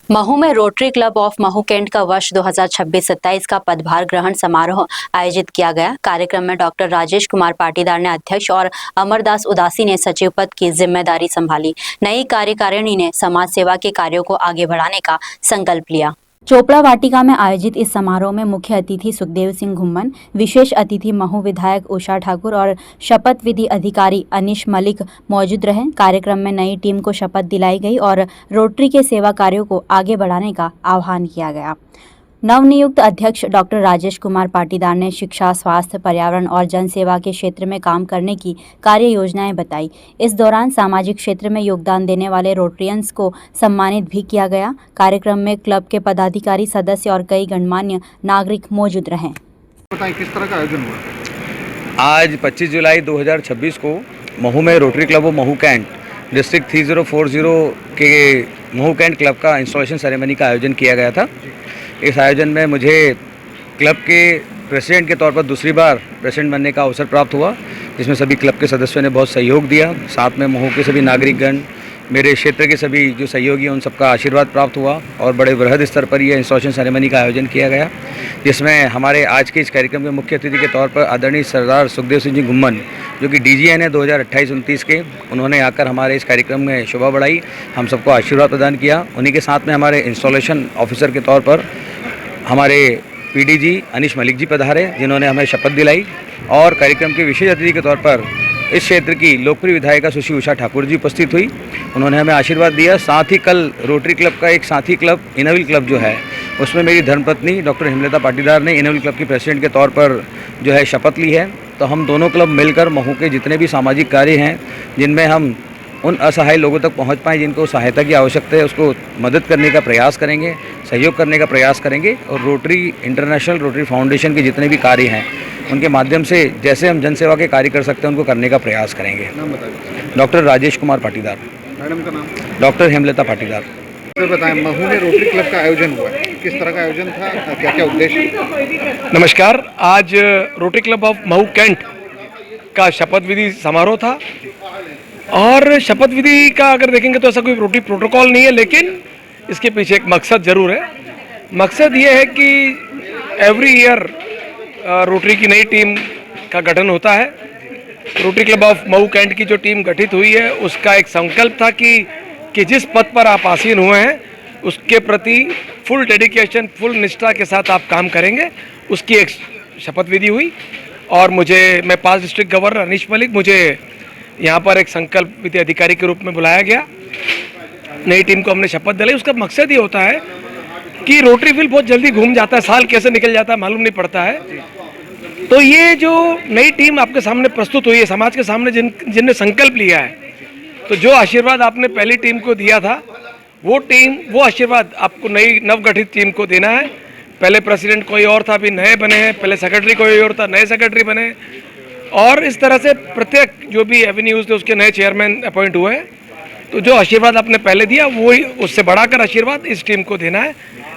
महू में Rotary Club of Mhow Cantt का वर्ष 2026-27 का पदभार ग्रहण समारोह आयोजित किया गया। कार्यक्रम में डॉक्टर राजेश कुमार पाटीदार ने अध्यक्ष और अमरदास उदासी ने सचिव पद की जिम्मेदारी संभाली। नई कार्यकारिणी ने समाज सेवा के कार्यों को आगे बढ़ाने का संकल्प लिया। चोपड़ा वाटिका में आयोजित इस समारोह में मुख्य अतिथि सुखदेव सिंह घुम्मन, विशेष अतिथि महू विधायक उषा ठाकुर और शपथ विधि अधिकारी अनिश मलिक मौजूद रहे। कार्यक्रम में नई टीम को शपथ दिलाई गई और रोटरी के सेवा कार्यों को आगे बढ़ाने का आह्वान किया गया। नवनियुक्त अध्यक्ष डॉक्टर राजेश कुमार पाटीदार ने शिक्षा, स्वास्थ्य, पर्यावरण और जनसेवा के क्षेत्र में काम करने की कार्य योजनाएं बताई। इस दौरान सामाजिक क्षेत्र में योगदान देने वाले रोटरियंस को सम्मानित भी किया गया। कार्यक्रम में क्लब के पदाधिकारी, सदस्य और कई गणमान्य नागरिक मौजूद रहे। बताएं किस तरह का आयोजन हुआ? आज 25 जुलाई 2026 को महू में Rotary Club of Mhow Cantt district 3040 के महू कैंट क्लब का इंस्टॉलेशन सेरेमनी का आयोजन किया गया था। इस आयोजन में मुझे क्लब के प्रेसिडेंट के तौर पर दूसरी बार प्रेसिडेंट बनने का अवसर प्राप्त हुआ, जिसमें सभी क्लब के सदस्यों ने बहुत सहयोग दिया। साथ में महू के सभी नागरिकगण, मेरे क्षेत्र के सभी जो सहयोगी हैं, उन सबका आशीर्वाद प्राप्त हुआ और बड़े वृहद स्तर पर यह इंस्टॉलेशन सेरेमनी का आयोजन किया गया, जिसमें हमारे आज के इस कार्यक्रम के मुख्य अतिथि के तौर पर आदरणीय सरदार सुखदेव सिंह जी घुम्मन, जो कि DGN है 2028-29 के, उन्होंने आकर हमारे इस कार्यक्रम में शोभा बढ़ाई, हम सबको आशीर्वाद प्रदान किया। उन्हीं के साथ में हमारे इंस्टॉलेशन ऑफिसर के तौर पर हमारे PDG अनिश मलिक जी पधारे, जिन्होंने हमें शपथ दिलाई, और कार्यक्रम के विशेष अतिथि के तौर पर इस क्षेत्र की लोकप्रिय विधायिका सुश्री उषा ठाकुर जी उपस्थित हुई, उन्होंने हमें आशीर्वाद दिया। साथ ही कल रोटरी क्लब का एक साथी क्लब इनविल क्लब जो है, उसमें मेरी धर्मपत्नी डॉक्टर हेमलता पाटीदार ने इनविल क्लब की प्रेसिडेंट के तौर पर जो है शपथ ली है। तो हम दोनों क्लब मिलकर महू के जितने भी सामाजिक कार्य हैं, जिनमें हम उन असहाय लोगों तक पहुंच पाएँ, जिनको सहायता की आवश्यकता है, उसको मदद करने का प्रयास करेंगे, सहयोग करने का प्रयास करेंगे। और रोटरी इंटरनेशनल रोटरी फाउंडेशन के जितने भी कार्य हैं, उनके माध्यम से जैसे हम जनसेवा के कार्य कर सकते हैं, उनको करने का प्रयास करेंगे। नाम बताइए। डॉक्टर राजेश कुमार पाटीदार। मैडम का नाम? डॉक्टर हेमलता पाटीदार। तो बताएं, महू में रोटरी क्लब का आयोजन हुआ है, किस तरह का आयोजन था, क्या क्या उद्देश्य? नमस्कार। आज Rotary Club of Mhow Cantt का शपथ विधि समारोह था, और शपथ विधि का अगर देखेंगे तो ऐसा कोई रोटरी प्रोटोकॉल नहीं है, लेकिन इसके पीछे एक मकसद ज़रूर है। मकसद ये है कि एवरी ईयर रोटरी की नई टीम का गठन होता है। Rotary Club of Mhow Cantt की जो टीम गठित हुई है, उसका एक संकल्प था कि जिस पद पर आप आसीन हुए हैं, उसके प्रति फुल डेडिकेशन, फुल निष्ठा के साथ आप काम करेंगे। उसकी एक शपथ विधि हुई, और मैं 5 डिस्ट्रिक्ट गवर्नर अनिश मलिक, मुझे यहाँ पर एक संकल्प विधि अधिकारी के रूप में बुलाया गया। नई टीम को हमने शपथ दिलाई। उसका मकसद ये होता है कि रोटरी व्हील बहुत जल्दी घूम जाता है, साल कैसे निकल जाता है मालूम नहीं पड़ता है। तो ये जो नई टीम आपके सामने प्रस्तुत हुई है, समाज के सामने जिनने संकल्प लिया है, तो जो आशीर्वाद आपने पहली टीम को दिया था, वो आशीर्वाद आपको नई नवगठित टीम को देना है। पहले प्रेसिडेंट कोई और था, अभी नए बने हैं। पहले सेक्रेटरी कोई और था, नए सेक्रेटरी बने, और इस तरह से प्रत्येक जो भी एवेन्यूज़ थे उसके नए चेयरमैन अपॉइंट हुए हैं। तो जो आशीर्वाद आपने पहले दिया, वही उससे बढ़ाकर आशीर्वाद इस टीम को देना है,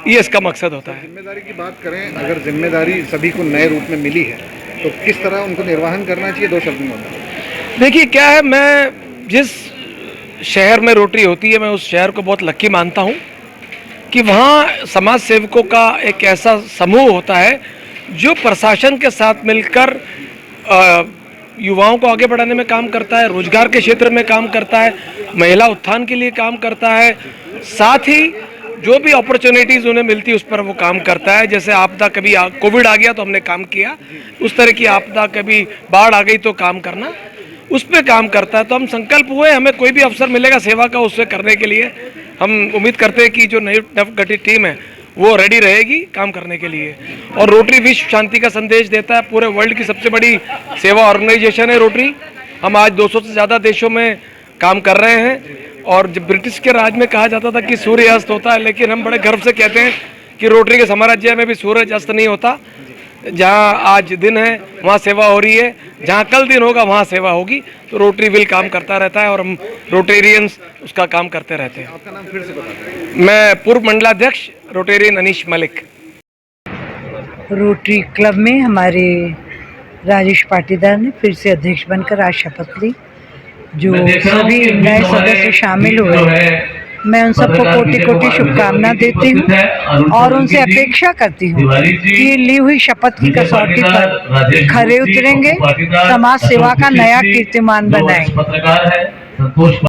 ये इसका मकसद होता है। जिम्मेदारी की बात करें, अगर जिम्मेदारी सभी को नए रूप में मिली है, तो किस तरह उनको निर्वहन करना चाहिए? 2 शब्द में देखिए क्या है, मैं जिस शहर में रोटरी होती है, मैं उस शहर को बहुत लक्की मानता हूँ कि वहाँ समाज सेवकों का एक ऐसा समूह होता है जो प्रशासन के साथ मिलकर युवाओं को आगे बढ़ाने में काम करता है, रोजगार के क्षेत्र में काम करता है, महिला उत्थान के लिए काम करता है, साथ ही जो भी अपॉर्चुनिटीज़ उन्हें मिलती है उस पर वो काम करता है। जैसे आपदा, कभी कोविड आ गया तो हमने काम किया, उस तरह की आपदा, कभी बाढ़ आ गई तो काम करना, उस पर काम करता है। तो हम संकल्प हुए, हमें कोई भी अवसर मिलेगा सेवा का, उससे करने के लिए हम उम्मीद करते हैं कि जो नई नवगठित टीम है वो रेडी रहेगी काम करने के लिए। और रोटरी विश्व शांति का संदेश देता है। पूरे वर्ल्ड की सबसे बड़ी सेवा ऑर्गेनाइजेशन है रोटरी। हम आज 200 से ज़्यादा देशों में काम कर रहे हैं, और जब ब्रिटिश के राज में कहा जाता था कि सूर्य अस्त होता है, लेकिन हम बड़े गर्व से कहते हैं कि रोटरी के साम्राज्य में भी सूरज अस्त नहीं होता। जहाँ आज दिन है वहाँ सेवा हो रही है, जहाँ कल दिन होगा वहाँ सेवा होगी। तो रोटरी व्हील काम करता रहता है, और हम रोटेरियंस उसका काम करते रहते हैं। आपका नाम फिर से बताएं। मैं पूर्व मंडलाध्यक्ष रोटेरियन अनिश मलिक। रोटरी क्लब में हमारे राजेश पाटीदार ने फिर से अध्यक्ष बनकर आज शपथ ली। जो सभी नए सदस्य शामिल हुए मैं उन सबको कोटि कोटि शुभकामना देती हूँ और उनसे अपेक्षा करती हूँ कि ली हुई शपथ की कसौटी पर खरे उतरेंगे, समाज सेवा का नया कीर्तिमान बनाएंगे।